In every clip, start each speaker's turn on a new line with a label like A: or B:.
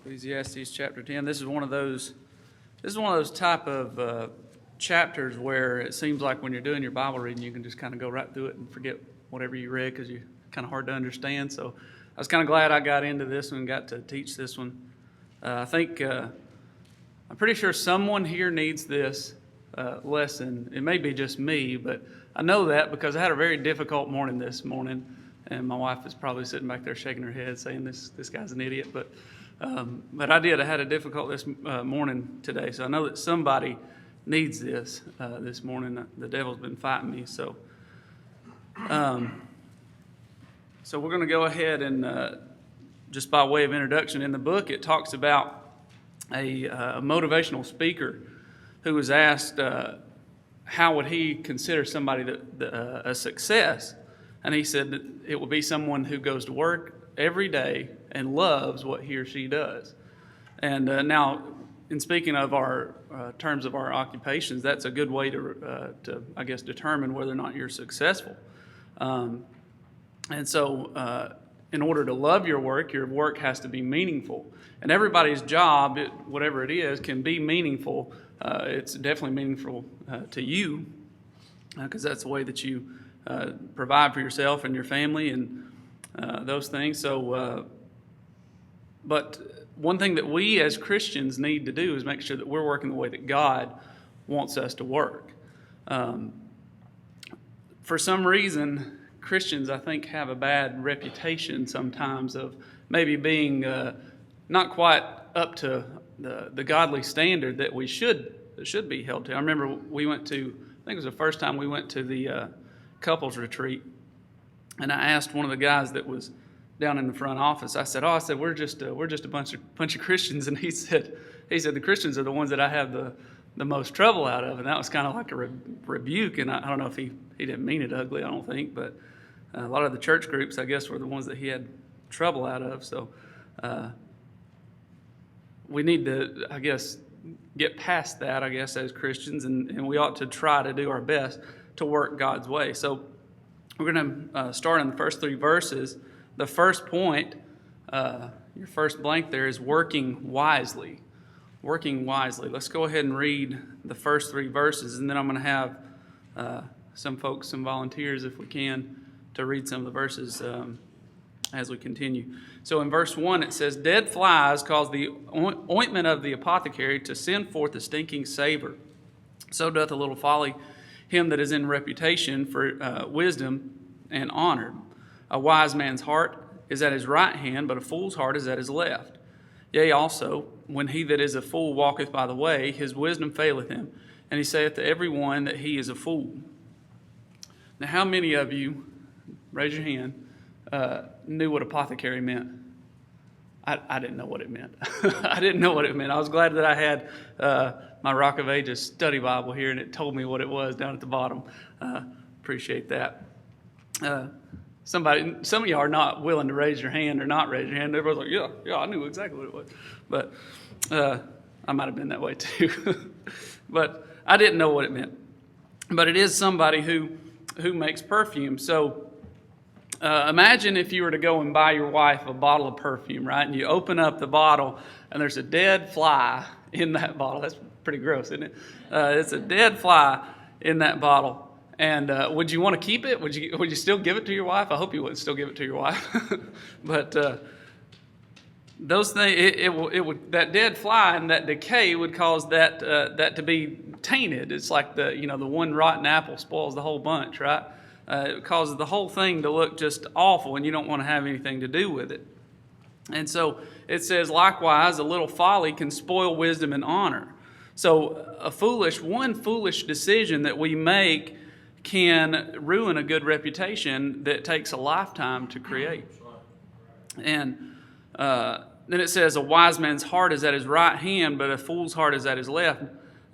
A: Ecclesiastes chapter 10. This is one of those type of chapters where it seems like when you're doing your Bible reading, you can just kind of go right through it and forget whatever you read because you're kind of hard to understand. So I was kind of glad I got into this one and got to teach this one. I'm pretty sure someone here needs this lesson. It may be just me, but I know that because I had a very difficult morning this morning, and my wife is probably sitting back there shaking her head saying this guy's an idiot. But I had a difficult this morning today, so I know that somebody needs this this morning. The devil's been fighting me, so we're going to go ahead and just by way of introduction, in the book it talks about a motivational speaker who was asked how would he consider somebody a success, and he said that it will be someone who goes to work every day and loves what he or she does. And now, in speaking of our terms of our occupations, that's a good way to I guess, determine whether or not you're successful. And so, in order to love your work has to be meaningful. And everybody's job, whatever it is, can be meaningful. It's definitely meaningful to you because that's the way that you provide for yourself and your family and those things. So, but one thing that we as Christians need to do is make sure that we're working the way that God wants us to work. For some reason, Christians, I think, have a bad reputation sometimes of maybe being not quite up to the godly standard that we should be held to. I remember we went to, I think it was the first time we went to the couples retreat, and I asked one of the guys that was down in the front office. I said, we're just a bunch of Christians, and he said the Christians are the ones that I have the most trouble out of, and that was kind of like a rebuke. And I don't know if he didn't mean it ugly, I don't think, but a lot of the church groups, I guess, were the ones that he had trouble out of. So we need to, I guess, get past that, I guess, as Christians, and we ought to try to do our best to work God's way. So we're going to start in the first three verses. The first point, your first blank there, is working wisely. Working wisely. Let's go ahead and read the first three verses, and then I'm going to have some volunteers, if we can, to read some of the verses as we continue. So in verse 1 it says, "Dead flies cause the ointment of the apothecary to send forth a stinking savor. So doth a little folly him that is in reputation for wisdom and honor. A wise man's heart is at his right hand, but a fool's heart is at his left. Yea, also, when he that is a fool walketh by the way, his wisdom faileth him, and he saith to every one that he is a fool." Now, how many of you, raise your hand, knew what apothecary meant? I didn't know what it meant. I didn't know what it meant. I was glad that I had my Rock of Ages study Bible here, and it told me what it was down at the bottom. Appreciate that. Some of you are not willing to raise your hand or not raise your hand. Everybody's like, yeah, I knew exactly what it was. But I might have been that way too. But I didn't know what it meant. But it is somebody who makes perfume. So imagine if you were to go and buy your wife a bottle of perfume, right? And you open up the bottle and there's a dead fly in that bottle. That's pretty gross, isn't it? It's a dead fly in that bottle. And would you want to keep it? Would you still give it to your wife? I hope you would still give it to your wife. But those things, it would, that dead fly and that decay would cause that to be tainted. It's like the one rotten apple spoils the whole bunch, right? It causes the whole thing to look just awful, and you don't want to have anything to do with it. And so it says, likewise, a little folly can spoil wisdom and honor. So one foolish decision that we make can ruin a good reputation that takes a lifetime to create. And then it says, a wise man's heart is at his right hand, but a fool's heart is at his left.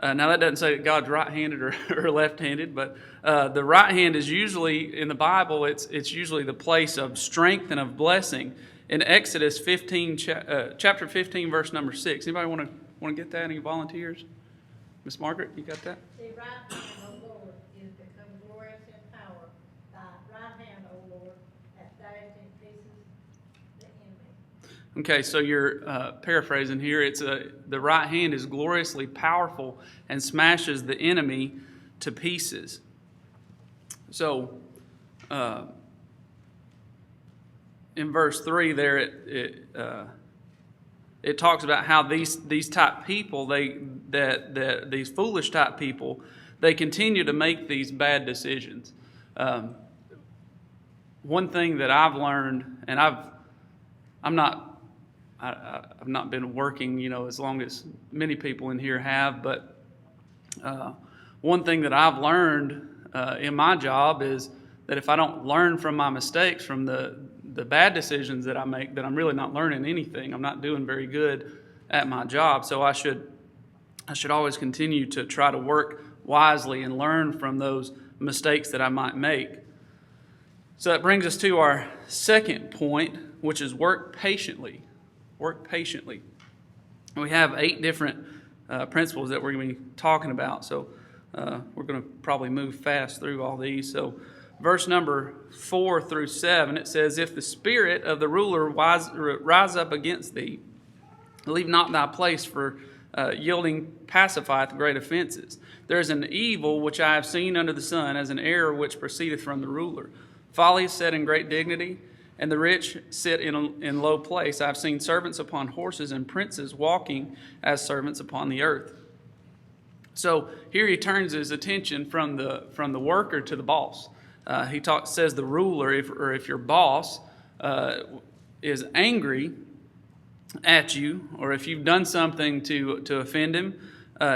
A: Now that doesn't say that God's right-handed or left-handed, but the right hand is usually, in the Bible, it's usually the place of strength and of blessing. In Exodus 15, chapter 15, verse number 6. Anybody want to get that? Any volunteers? Miss Margaret, you got that?
B: The right hand, O Lord, is become glorious in power. Thy right hand, O Lord, hath dashed in pieces the enemy.
A: Okay, so you're paraphrasing here. It's the right hand is gloriously powerful and smashes the enemy to pieces. So, in verse 3 there, it talks about how these type people, these foolish type people, they continue to make these bad decisions. One thing that I've learned, and I've not been working, as long as many people in here have, but one thing that I've learned in my job is that if I don't learn from my mistakes, from the bad decisions that I make, that I'm really not learning anything. I'm not doing very good at my job. So I should always continue to try to work wisely and learn from those mistakes that I might make. So that brings us to our second point, which is work patiently. Work patiently. We have 8 different principles that we're going to be talking about. So we're going to probably move fast through all these. So verse number 4 through 7, it says, "If the spirit of the ruler rise up against thee, leave not thy place, for yielding pacifieth great offenses. There is an evil which I have seen under the sun, as an error which proceedeth from the ruler. Folly is set in great dignity, and the rich sit in low place. I have seen servants upon horses, and princes walking as servants upon the earth." So here he turns his attention from the worker to the boss. He says the ruler, if your boss is angry at you, or if you've done something to offend him,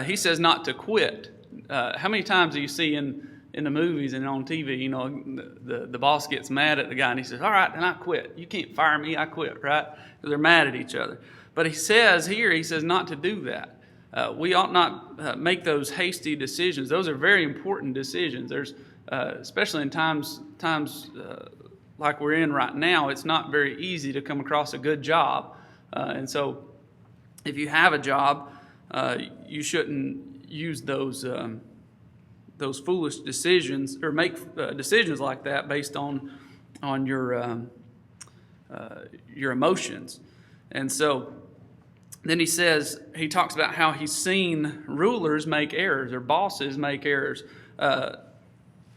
A: he says not to quit. How many times do you see in the movies and on TV, the boss gets mad at the guy and he says, "All right, then I quit. You can't fire me, I quit," right? Because they're mad at each other. But he says not to do that. We ought not make those hasty decisions. Those are very important decisions. There's especially in times like we're in right now, it's not very easy to come across a good job. And so if you have a job, you shouldn't use those foolish decisions, or make decisions like that based on your emotions. And so then he talks about how he's seen rulers make errors, or bosses make errors.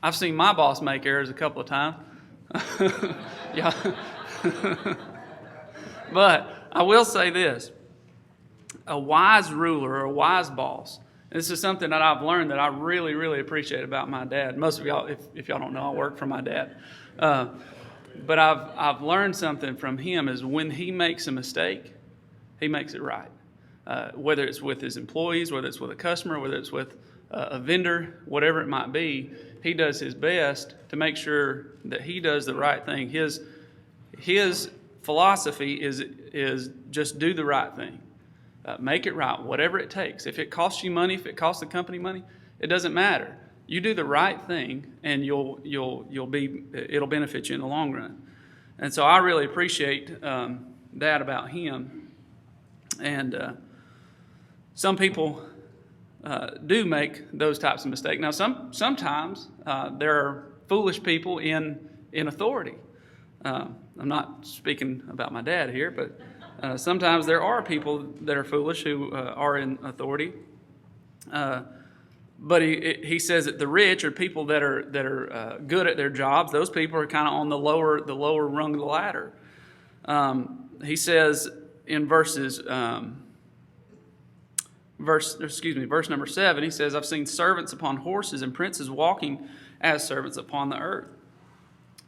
A: I've seen my boss make errors a couple of times. Yeah. But I will say this. A wise ruler, or a wise boss, this is something that I've learned that I really, really appreciate about my dad. Most of y'all, if y'all don't know, I work for my dad. But I've learned something from him, is when he makes a mistake, he makes it right. Whether it's with his employees, whether it's with a customer, whether it's with a vendor, whatever it might be, he does his best to make sure that he does the right thing. His philosophy is just do the right thing. Make it right, whatever it takes. If it costs you money, if it costs the company money, it doesn't matter. You do the right thing, and it'll benefit you in the long run. And so I really appreciate that about him. And some people do make those types of mistakes. Now, sometimes there are foolish people in authority. I'm not speaking about my dad here, but sometimes there are people that are foolish who are in authority. But he says that the rich, or people that are good at their jobs, those people are kind of on the lower rung of the ladder. He says in verse number 7, he says, "I've seen servants upon horses and princes walking as servants upon the earth."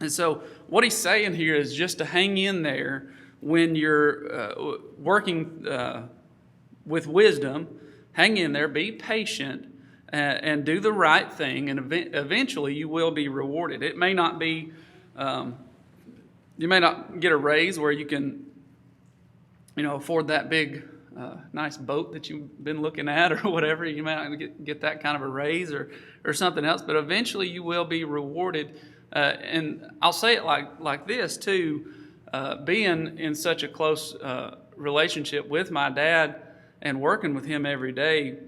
A: And so what he's saying here is just to hang in there when you're working with wisdom. Hang in there, be patient, and do the right thing, and eventually you will be rewarded. It may not be, you may not get a raise where you can, afford that big, nice boat that you've been looking at or whatever. You may not get that kind of a raise or something else, but eventually you will be rewarded. And I'll say it like this too, being in such a close relationship with my dad and working with him every day,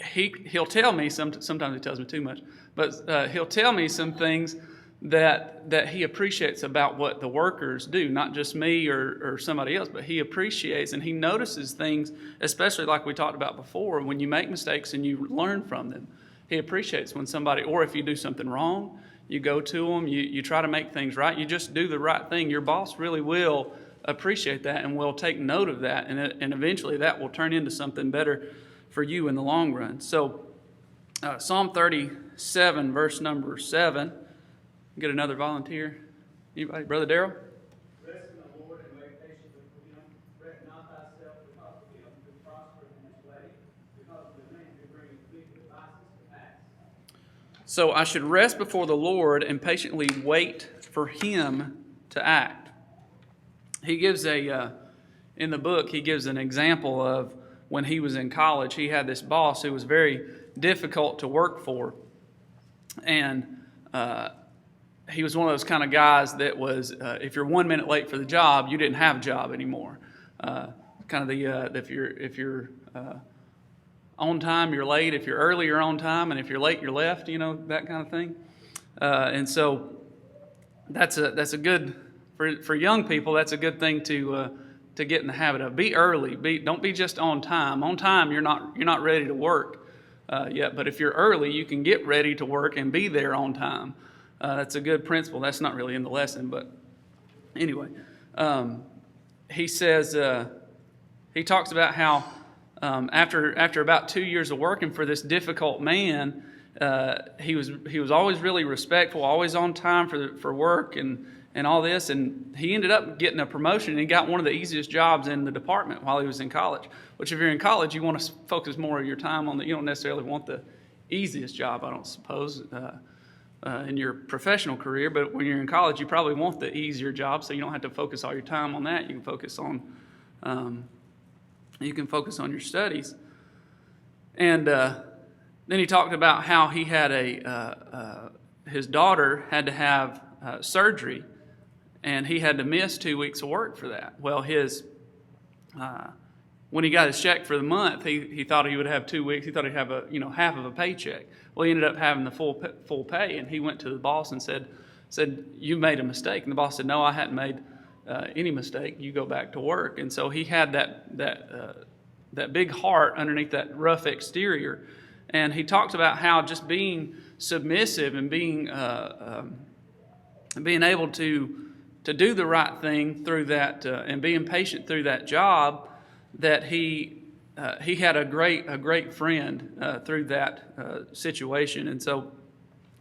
A: he'll tell me, sometimes he tells me too much, but he'll tell me some things that he appreciates about what the workers do, not just me or somebody else, but he appreciates and he notices things, especially like we talked about before, when you make mistakes and you learn from them. He appreciates when somebody, or if you do something wrong, you go to them, you try to make things right, you just do the right thing. Your boss really will appreciate that and will take note of that, and eventually that will turn into something better for you in the long run. So Psalm 37, verse number 7. Get another volunteer. Anybody? Brother Darrell?
C: Rest in the Lord and wait patiently for him. Fret not thyself because of him who prospereth in his way, because of the man who bringeth wicked devices to pass.
A: So I should rest before the Lord and patiently wait for him to act. He gives in the book, he gives an example of when he was in college. He had this boss who was very difficult to work for. And he was one of those kind of guys that was, if you're 1 minute late for the job, you didn't have a job anymore. If you're on time, you're late. If you're early, you're on time, and if you're late, you're left. That kind of thing. And so that's a good for young people. That's a good thing to get in the habit of. Be early. Don't be just on time. On time, you're not ready to work yet. But if you're early, you can get ready to work and be there on time. That's a good principle. That's not really in the lesson, but anyway, he says he talks about how after about 2 years of working for this difficult man, he was always really respectful, always on time for work and all this, and he ended up getting a promotion, and he got one of the easiest jobs in the department while he was in college. Which, if you're in college, you want to focus more of your time on that. You don't necessarily want the easiest job, I don't suppose. In your professional career, but when you're in college, you probably want the easier job, so you don't have to focus all your time on that. You can focus on your studies. And then he talked about how he had his daughter had to have surgery, and he had to miss 2 weeks of work for that. Well, when he got his check for the month, he thought he would have 2 weeks. He thought he'd have half of a paycheck. Well, he ended up having the full pay, and he went to the boss and said, "You made a mistake." And the boss said, "No, I hadn't made any mistake. You go back to work." And so he had that big heart underneath that rough exterior, and he talked about how just being submissive and being able to do the right thing through that and being patient through that job, that he had a great friend through that situation. And so,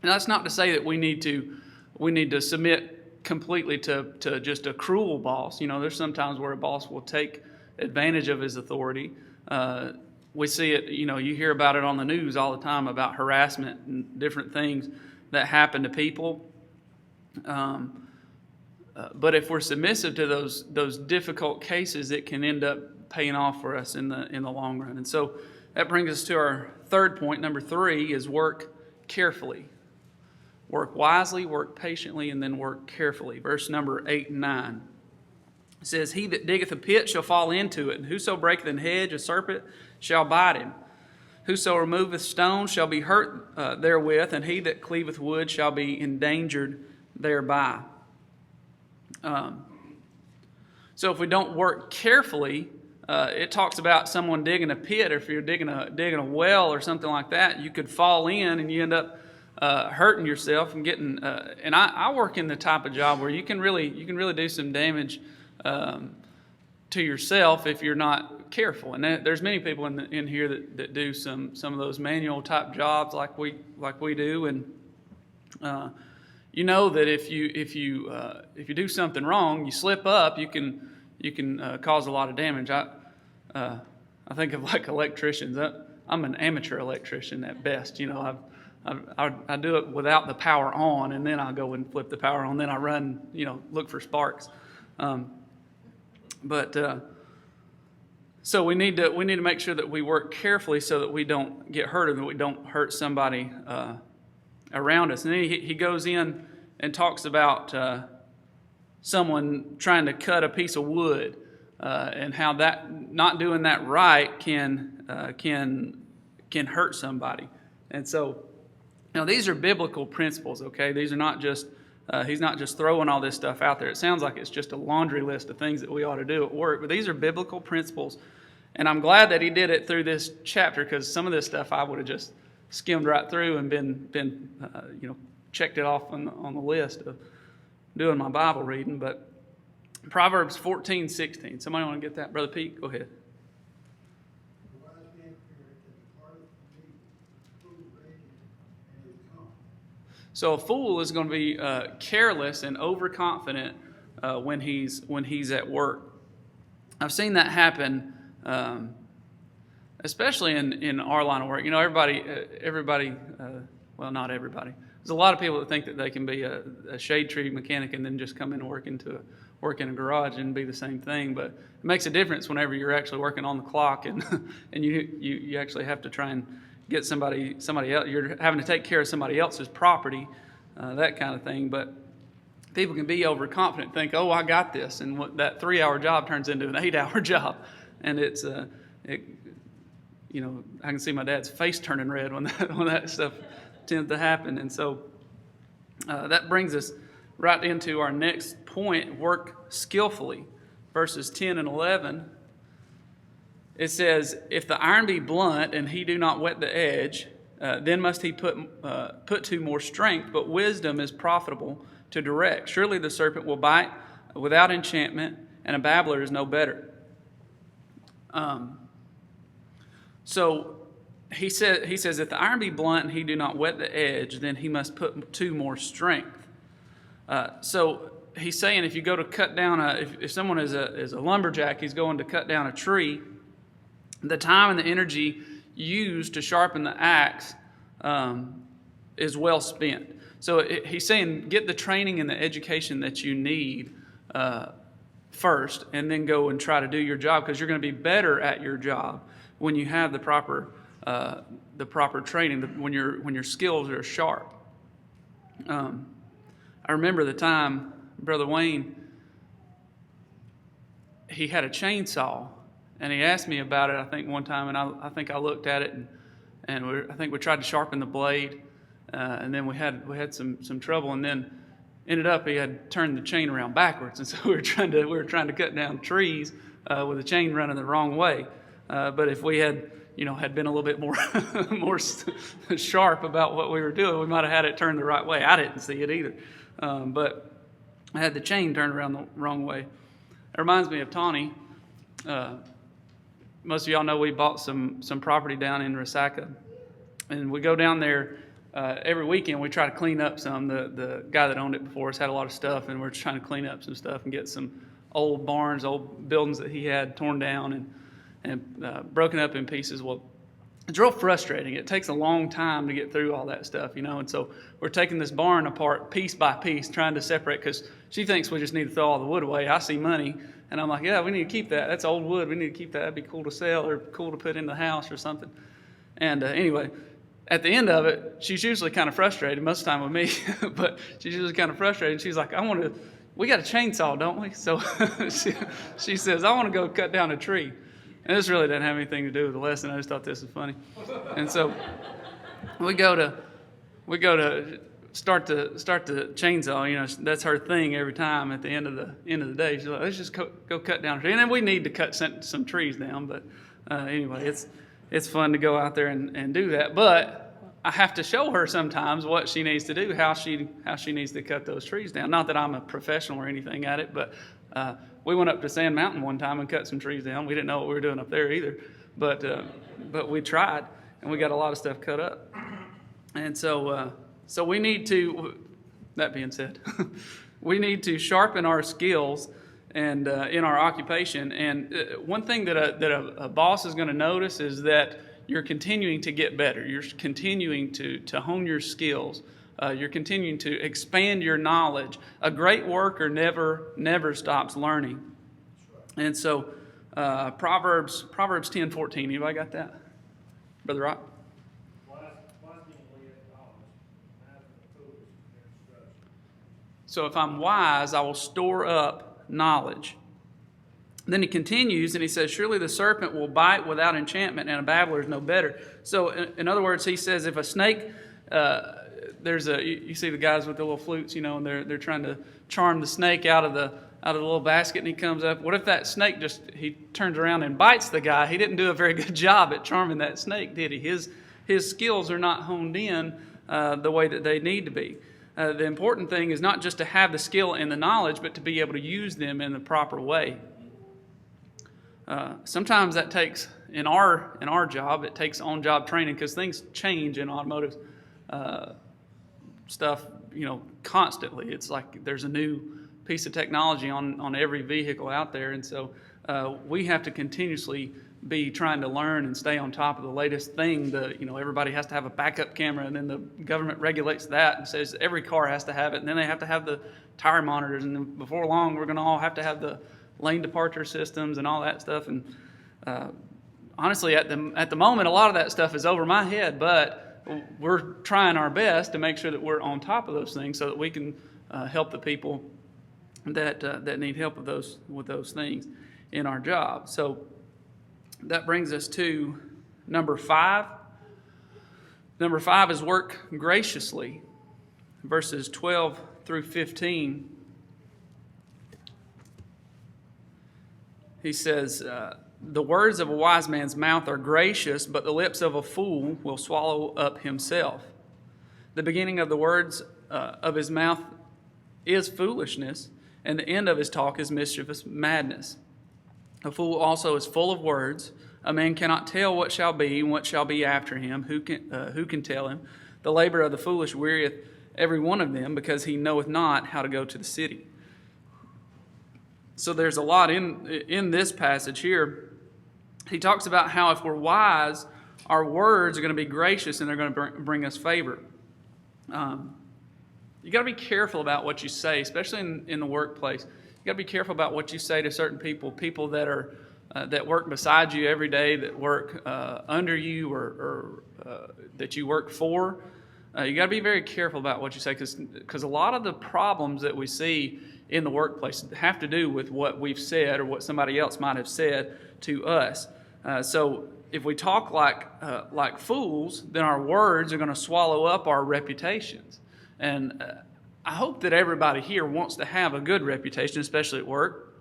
A: that's not to say that we need to submit completely to just a cruel boss. There's sometimes where a boss will take advantage of his authority. We see it. You hear about it on the news all the time about harassment and different things that happen to people. But if we're submissive to those difficult cases, it can end up paying off for us in the long run. And so that brings us to our third point. Number 3 is work carefully. Work wisely, work patiently, and then work carefully. Verse number 8 and 9. It says, "He that diggeth a pit shall fall into it, and whoso breaketh an hedge, a serpent shall bite him. Whoso removeth stones shall be hurt therewith, and he that cleaveth wood shall be endangered thereby." So if we don't work carefully, it talks about someone digging a pit, or if you're digging a well or something like that, you could fall in and you end up hurting yourself and getting. And I work in the type of job where you can really do some damage to yourself if you're not careful. And there's many people in here that do some of those manual type jobs like we do, and that if you do something wrong, you slip up, you can cause a lot of damage. I think of like electricians. I'm an amateur electrician at best. I do it without the power on, and then I go and flip the power on. Then I run, look for sparks. So we need to make sure that we work carefully so that we don't get hurt, and that we don't hurt somebody around us. And then he goes in and talks about someone trying to cut a piece of wood, and how that not doing that right can hurt somebody. And so, these are biblical principles. Okay, these are not just He's not just throwing all this stuff out there. It sounds like it's just a laundry list of things that we ought to do at work, but these are biblical principles. And I'm glad that he did it through this chapter, because some of this stuff I would have just skimmed right through and been checked it off on the list of doing my Bible reading. But Proverbs 14:16. Somebody want to get that? Brother Pete, go ahead.
D: The wise man feareth and departeth from evil. The fool rageth and is calm.
A: So a fool is going to be careless and overconfident when he's at work. I've seen that happen, especially in our line of work. Everybody. Well, not everybody. There's a lot of people that think that they can be a shade tree mechanic and then just come in and work in a garage and be the same thing. But it makes a difference whenever you're actually working on the clock and and you actually have to try and get somebody else. You're having to take care of somebody else's property, that kind of thing. But people can be overconfident, think, "Oh, I got this," and that 3-hour job turns into an 8-hour job, and it's I can see my dad's face turning red when that stuff tends to happen. And so that brings us right into our next point: work skillfully. Verses 10 and 11. It says, "If the iron be blunt and he do not whet the edge, then must he put to more strength. But wisdom is profitable to direct. Surely the serpent will bite without enchantment, and a babbler is no better." So he says, if the iron be blunt and he do not whet the edge, then he must put to more strength. So he's saying, if you go to cut down if someone is a lumberjack, he's going to cut down a tree, the time and the energy used to sharpen the axe is well spent. So he's saying, get the training and the education that you need first, and then go and try to do your job, because you're going to be better at your job when you have the proper training, when your skills are sharp. I remember the time Brother Wayne, he had a chainsaw, and he asked me about it, I think, one time, and I think I looked at it, and I think we tried to sharpen the blade, and then we had some trouble, and then ended up he had turned the chain around backwards, and so we were trying to cut down trees with the chain running the wrong way. But if we had been a little bit more more sharp about what we were doing, we might have had it turned the right way. I didn't see it either, but I had the chain turned around the wrong way. It reminds me of Tawny. Most of y'all know we bought some property down in Resaca, and we go down there every weekend. We try to clean up some. The guy that owned it before us had a lot of stuff, and we're trying to clean up some stuff and get some old barns, old buildings that he had torn down and broken up in pieces. Well, it's real frustrating. It takes a long time to get through all that stuff, and so we're taking this barn apart piece by piece, trying to separate, because she thinks we just need to throw all the wood away. I see money, and I'm like, yeah, we need to keep that. That's old wood. We need to keep that. That'd be cool to sell or cool to put in the house or something. And anyway, at the end of it, she's usually kind of frustrated, most of the time with me, but she's usually kind of frustrated. She's like, we got a chainsaw, don't we? So she says, I want to go cut down a tree. And this really doesn't have anything to do with the lesson. I just thought this was funny. And so we go to start the chainsaw. That's her thing every time at the end of the day. She's like, let's just go cut down a tree. And then we need to cut some trees down. But anyway, it's fun to go out there and do that. But I have to show her sometimes what she needs to do, how she needs to cut those trees down. Not that I'm a professional or anything at it, but we went up to Sand Mountain one time and cut some trees down. We didn't know what we were doing up there either, but we tried, and we got a lot of stuff cut up. And so we need to. That being said, we need to sharpen our skills and in our occupation. And one thing that a boss is going to notice is that you're continuing to get better. You're continuing to hone your skills. You're continuing to expand your knowledge. A great worker never stops learning. And so Proverbs 10:14. Anybody got that? Brother Rock? So if I'm wise, I will store up knowledge. Then he continues and he says, surely the serpent will bite without enchantment, and a babbler is no better. So in other words, he says, if a snake, there's you see the guys with the little flutes, and they're trying to charm the snake out of the little basket, and he comes up. What if that snake he turns around and bites the guy? He didn't do a very good job at charming that snake, did he? His skills are not honed in the way that they need to be. The important thing is not just to have the skill and the knowledge, but to be able to use them in the proper way. Sometimes that takes, in our job, it takes on-job training, because things change in automotive stuff, constantly. It's like there's a new piece of technology on every vehicle out there, and so we have to continuously be trying to learn and stay on top of the latest thing. Everybody has to have a backup camera, and then the government regulates that and says every car has to have it, and then they have to have the tire monitors, and then before long we're going to all have to have the lane departure systems and all that stuff. And honestly, at the moment, a lot of that stuff is over my head, but we're trying our best to make sure that we're on top of those things so that we can help the people that need help with those things in our job. So that brings us to number 5. Number 5 is work graciously, verses 12 through 15. He says, the words of a wise man's mouth are gracious, but the lips of a fool will swallow up himself. The beginning of the words of his mouth is foolishness, and the end of his talk is mischievous madness. A fool also is full of words. A man cannot tell what shall be and what shall be after him. Who can tell him? The labor of the foolish wearieth every one of them, because he knoweth not how to go to the city. So there's a lot in this passage here. He talks about how if we're wise, our words are going to be gracious and they're going to bring us favor. You got to be careful about what you say, especially in the workplace. You got to be careful about what you say to certain people that are that work beside you every day, that work under you, or that you work for. You got to be very careful about what you say, because a lot of the problems that we see in the workplace have to do with what we've said or what somebody else might have said to us. So if we talk like fools, then our words are going to swallow up our reputations. And I hope that everybody here wants to have a good reputation, especially at work.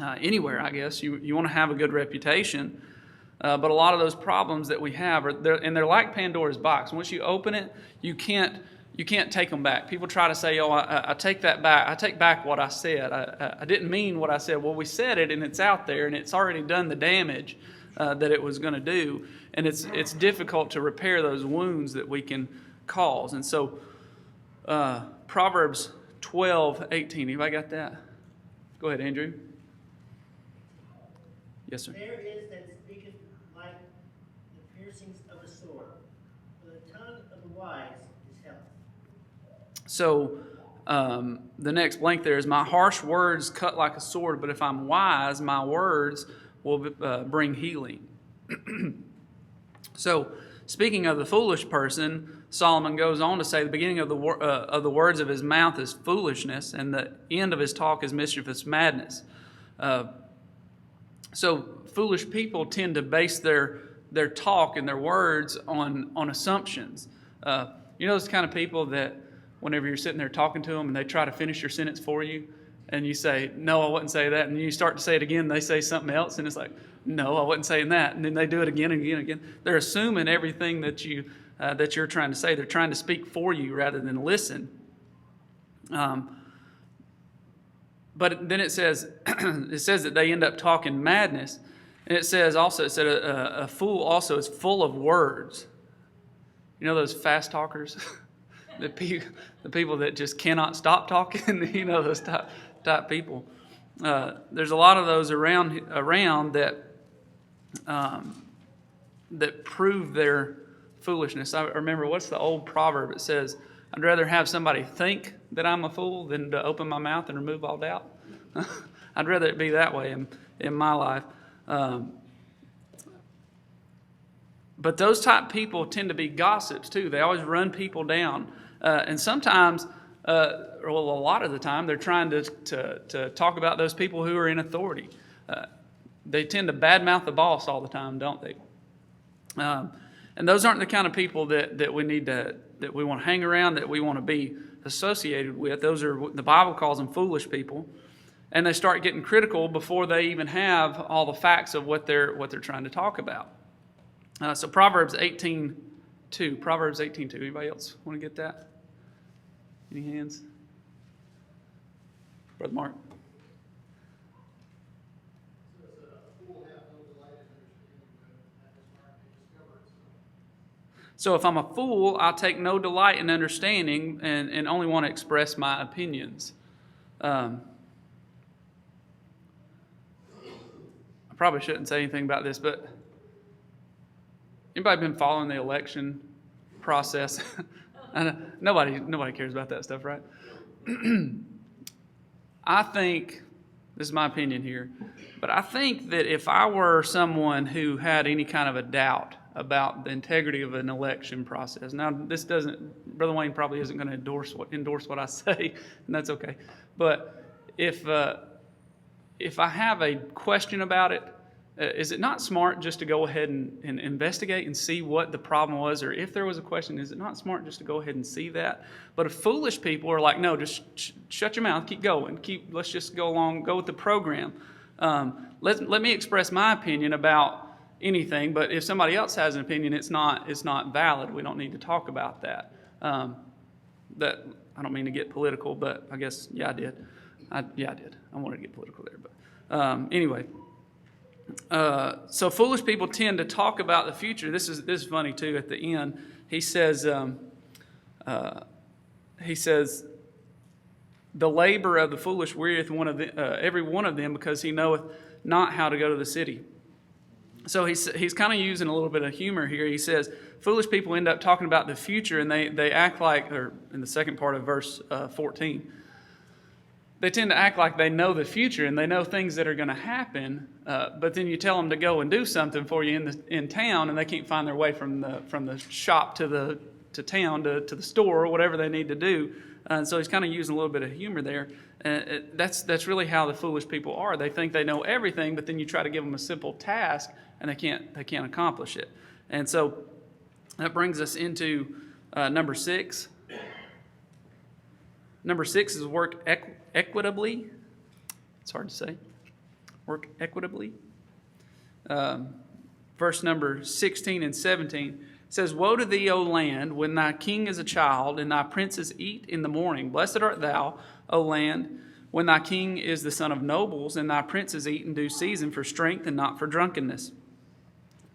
A: Anywhere, I guess, you want to have a good reputation. But a lot of those problems that we have they're like Pandora's box. Once you open it, you can't take them back. People try to say, I take that back. I take back what I said. I didn't mean what I said. Well, we said it, and it's out there, and it's already done the damage that it was going to do. And it's difficult to repair those wounds that we can cause. And so Proverbs 12:18. Anybody got that? Go ahead, Andrew. Yes, sir.
E: There is that speaketh like the piercings of a sword, but the tongue of the wise is health.
A: So the next blank there is, my harsh words cut like a sword, but if I'm wise, my words will bring healing. So speaking of the foolish person, Solomon goes on to say the beginning of the words of his mouth is foolishness, and the end of his talk is mischievous madness. So foolish people tend to base their talk and their words on assumptions. Those kind of people that whenever you're sitting there talking to them and they try to finish your sentence for you, and you say, no, I wouldn't say that, and you start to say it again, and they say something else, and it's like, no, I wasn't saying that, and then they do it again and again and again. They're assuming everything that you're trying to say. They're trying to speak for you rather than listen. But then it says that they end up talking madness. And it said a fool also is full of words. You know those fast talkers? the people that just cannot stop talking? Those type people. There's a lot of those around that prove their foolishness. I remember, what's the old proverb? It says, I'd rather have somebody think that I'm a fool than to open my mouth and remove all doubt. I'd rather it be that way in my life. But those type people tend to be gossips too. They always run people down. And sometimes, a lot of the time, they're trying to talk about those people who are in authority. They tend to badmouth the boss all the time, don't they? And those aren't the kind of people that we need to that we want to hang around, that we want to be associated with. Those are, the Bible calls them foolish people. And they start getting critical before they even have all the facts of what they're trying to talk about. So Proverbs 18:2. Proverbs 18:2. Anybody else want to get that? Any hands? Brother Mark. So if I'm a fool, I'll take no delight in understanding and only want to express my opinions. I probably shouldn't say anything about this, but anybody been following the election process? Nobody cares about that stuff, right? I think, this is my opinion here, but I think that if I were someone who had any kind of a doubt about the integrity of an election process, now this doesn't, Brother Wayne probably isn't going to endorse what I say, and that's okay. But if I have a question about it, is it not smart just to go ahead and investigate and see what the problem was? Or if there was a question, is it not smart just to go ahead and see that? But if foolish people are like, no, just shut your mouth, keep going, let's just go along, go with the program. Let me express my opinion about anything, but if somebody else has an opinion, it's not valid. We don't need to talk about that. That I don't mean to get political, but I guess I did. I did. I wanted to get political there, but anyway. So foolish people tend to talk about the future. This is funny too. At the end, he says, the labor of the foolish wearieth every one of them, because he knoweth not how to go to the city. So he's kind of using a little bit of humor here. He says, foolish people end up talking about the future, and they act like, or in the second part of verse 14, they tend to act like they know the future and they know things that are going to happen, but then you tell them to go and do something for you in town, and they can't find their way from the shop to town to the store or whatever they need to do. And so he's kind of using a little bit of humor there. That's really how the foolish people are. They think they know everything, but then you try to give them a simple task, and they can't accomplish it. And so that brings us into number 6. Number 6 is work equitably. It's hard to say. Work equitably. Verse number 16 and 17 says, Woe to thee, O land, when thy king is a child, and thy princes eat in the morning. Blessed art thou, O land, when thy king is the son of nobles, and thy princes eat in due season for strength and not for drunkenness.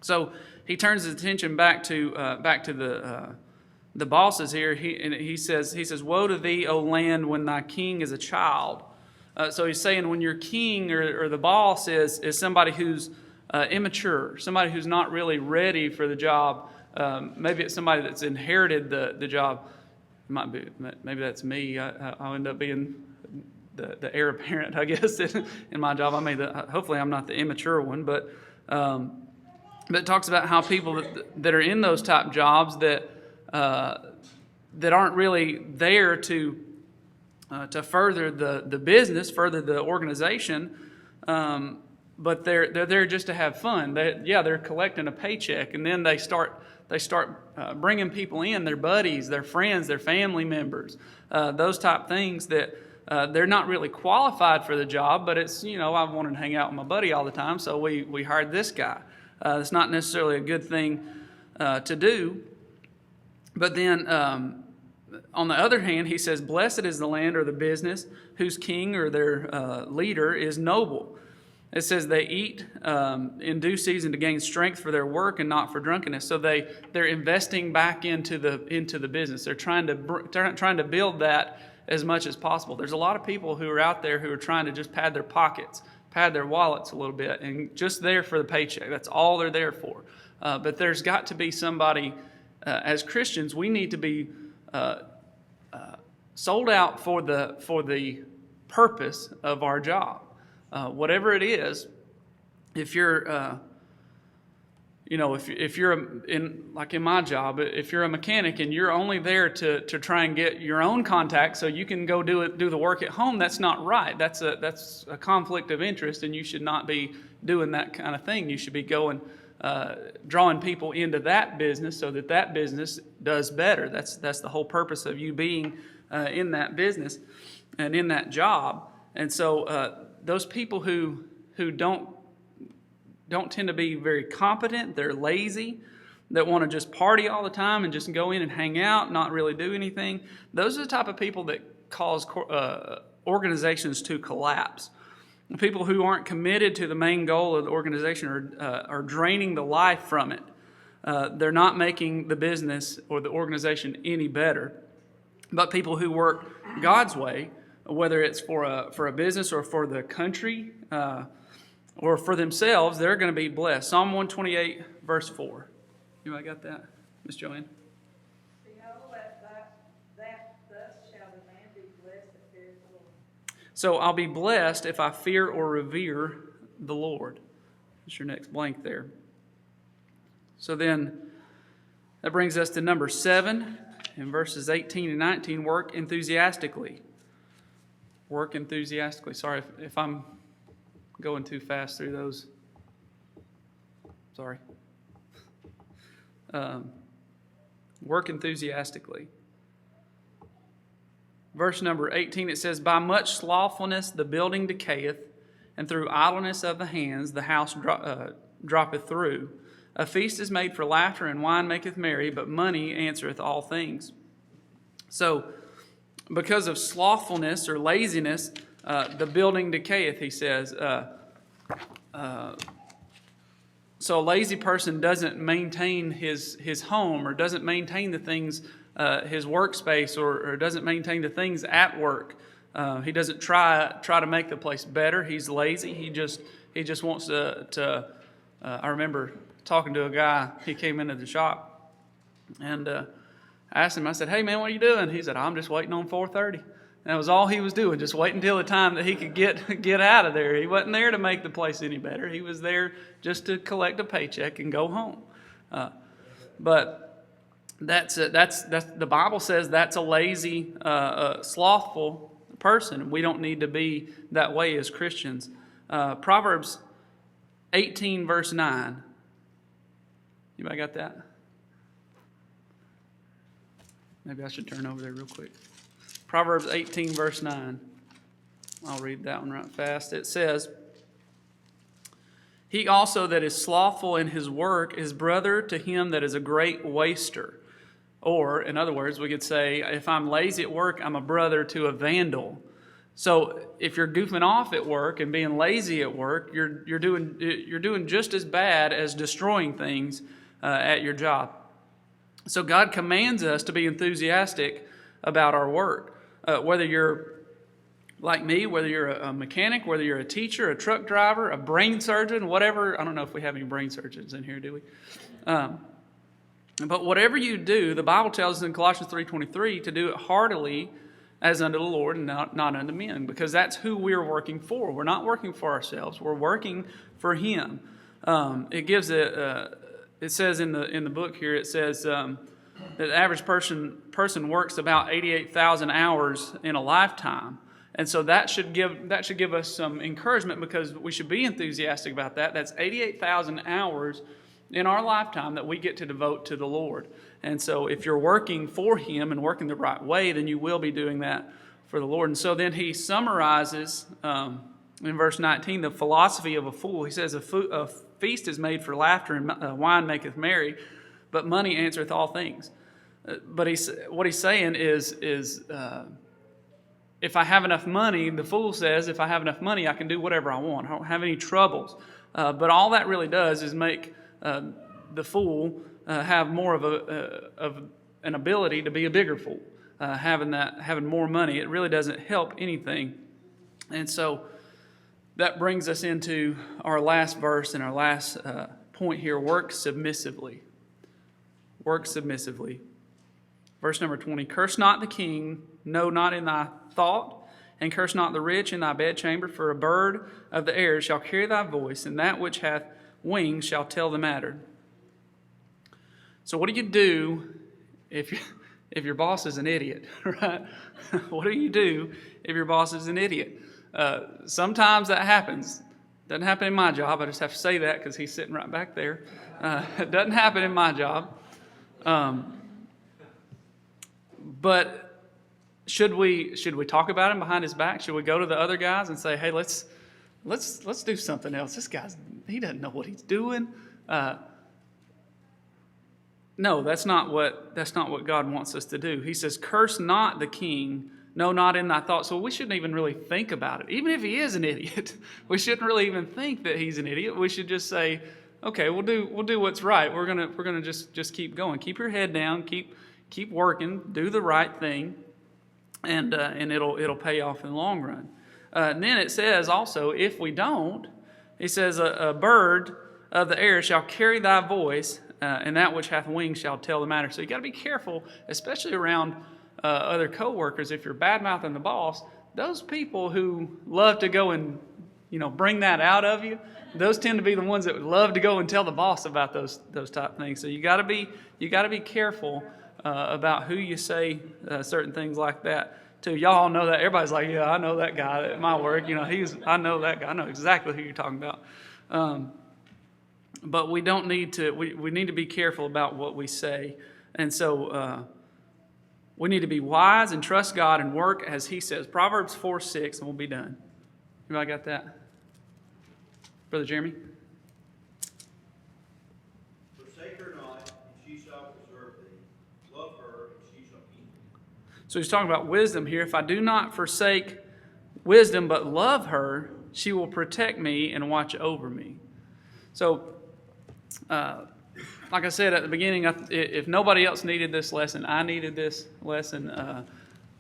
A: So he turns his attention back to the bosses here. He says, Woe to thee, O land, when thy king is a child. So he's saying when your king or the boss is somebody who's immature, somebody who's not really ready for the job. Maybe it's somebody that's inherited the job. Maybe that's me. I'll end up being the heir apparent, I guess, in my job. Hopefully I'm not the immature one, but it talks about how people that are in those type jobs that aren't really there to further the business, further the organization, but they're there just to have fun. They're collecting a paycheck, and then they start bringing people in, their buddies, their friends, their family members, those type things that they're not really qualified for the job, but it's, I wanted to hang out with my buddy all the time, so we hired this guy. It's not necessarily a good thing to do. But then, on the other hand, he says, Blessed is the land or the business whose king or their leader is noble. It says they eat in due season to gain strength for their work and not for drunkenness. So they're investing back into the business. They're trying to build that as much as possible. There's a lot of people who are out there who are trying to just pad their pockets, pad their wallets a little bit, and just there for the paycheck. That's all they're there for. But there's got to be somebody. As Christians, we need to be sold out for the purpose of our job, whatever it is. If you're, if you're in my job, if you're a mechanic and you're only there to try and get your own contact so you can go do the work at home, that's not right. That's a conflict of interest, and you should not be doing that kind of thing. You should be going drawing people into that business so that that business does better. That's the whole purpose of you being in that business and in that job. And so those people who don't tend to be very competent, they're lazy, that want to just party all the time and just go in and hang out, not really do anything. Those are the type of people that cause organizations to collapse. People who aren't committed to the main goal of the organization are draining the life from it. They're not making the business or the organization any better. But people who work God's way, whether it's for a business or for the country or for themselves, they're going to be blessed. Psalm 128, verse 4. Anybody got that? Miss Joanne?
B: Behold, thus shall the man be blessed that fears the Lord.
A: So I'll be blessed if I fear or revere the Lord. That's your next blank there. So then that brings us to number 7 in verses 18 and 19. Work enthusiastically. Work enthusiastically. Sorry if I'm going too fast through those. Sorry. Work enthusiastically. Verse number 18, it says, By much slothfulness the building decayeth, and through idleness of the hands the house droppeth through. A feast is made for laughter, and wine maketh merry, but money answereth all things. So, because of slothfulness or laziness, the building decayeth, he says. So a lazy person doesn't maintain his home or doesn't maintain the things, his workspace, or doesn't maintain the things at work. He doesn't try to make the place better. He's lazy. He just wants to I remember talking to a guy. He came into the shop, and I asked him. I said, "Hey man, what are you doing?" He said, "I'm just waiting on 4:30." And that was all he was doing, just waiting until the time that he could get out of there. He wasn't there to make the place any better. He was there just to collect a paycheck and go home. But that's the Bible says that's a lazy, slothful person. We don't need to be that way as Christians. Proverbs 18, verse 9. Anybody got that? Maybe I should turn over there real quick. Proverbs 18, verse 9. I'll read that one right fast. It says, He also that is slothful in his work is brother to him that is a great waster. Or, in other words, we could say, if I'm lazy at work, I'm a brother to a vandal. So if you're goofing off at work and being lazy at work, you're doing just as bad as destroying things at your job. So God commands us to be enthusiastic about our work. Whether you're like me, whether you're a mechanic, whether you're a teacher, a truck driver, a brain surgeon, whatever. I don't know if we have any brain surgeons in here, do we? But whatever you do, the Bible tells us in Colossians 3:23 to do it heartily as unto the Lord and not unto men, because that's who we're working for. We're not working for ourselves. We're working for Him. It says in the book here, it says that the average person works about 88,000 hours in a lifetime. And so that should give us some encouragement, because we should be enthusiastic about that. That's 88,000 hours in our lifetime that we get to devote to the Lord. And so if you're working for Him and working the right way, then you will be doing that for the Lord. And so then he summarizes in verse 19 the philosophy of a fool. He says, a feast is made for laughter, and wine maketh merry, but money answereth all things. But what he's saying is if I have enough money, the fool says, if I have enough money, I can do whatever I want. I don't have any troubles. But all that really does is make the fool have more of an ability to be a bigger fool. Having more money, it really doesn't help anything. And so that brings us into our last verse and our last point here: work submissively. Work submissively. Verse number 20, curse not the king, no, not in thy thought, and curse not the rich in thy bedchamber, for a bird of the air shall carry thy voice, and that which hath wings shall tell the matter. So what do you do if your boss is an idiot, right? What do you do if your boss is an idiot? Sometimes that happens. Doesn't happen in my job. I just have to say that because he's sitting right back there. It doesn't happen in my job. But should we talk about him behind his back? Should we go to the other guys and say, hey, let's do something else? This he doesn't know what he's doing. No, that's not what God wants us to do. He says, curse not the king, no, not in thy thoughts. So we shouldn't even really think about it. Even if he is an idiot, we shouldn't really even think that he's an idiot. We should just say, okay, we'll do what's right. We're gonna just keep going. Keep your head down. Keep working. Do the right thing, and it'll pay off in the long run. And then it says also, if we don't, he says, a bird of the air shall carry thy voice, and that which hath wings shall tell the matter. So you got to be careful, especially around other coworkers. If you're bad-mouthing the boss, those people who love to go and bring that out of you, those tend to be the ones that would love to go and tell the boss about those type things. So you got to be careful about who you say certain things like that to. Y'all all know that. Everybody's like, yeah, I know that guy at my work. I know that guy. I know exactly who you're talking about. But we don't need to. We need to be careful about what we say, and so we need to be wise and trust God and work as He says. Proverbs 4:6, and we'll be done. Everybody got that, Brother Jeremy?
F: Forsake her not, and she shall preserve thee. Love her, and she shall keep thee.
A: So he's talking about wisdom here. If I do not forsake wisdom but love her, she will protect me and watch over me. So, like I said at the beginning, if nobody else needed this lesson, I needed this lesson.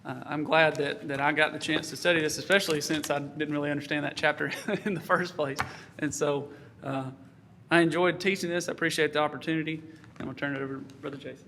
A: I'm glad that I got the chance to study this, especially since I didn't really understand that chapter in the first place. And so I enjoyed teaching this. I appreciate the opportunity. And we'll turn it over to Brother Jason.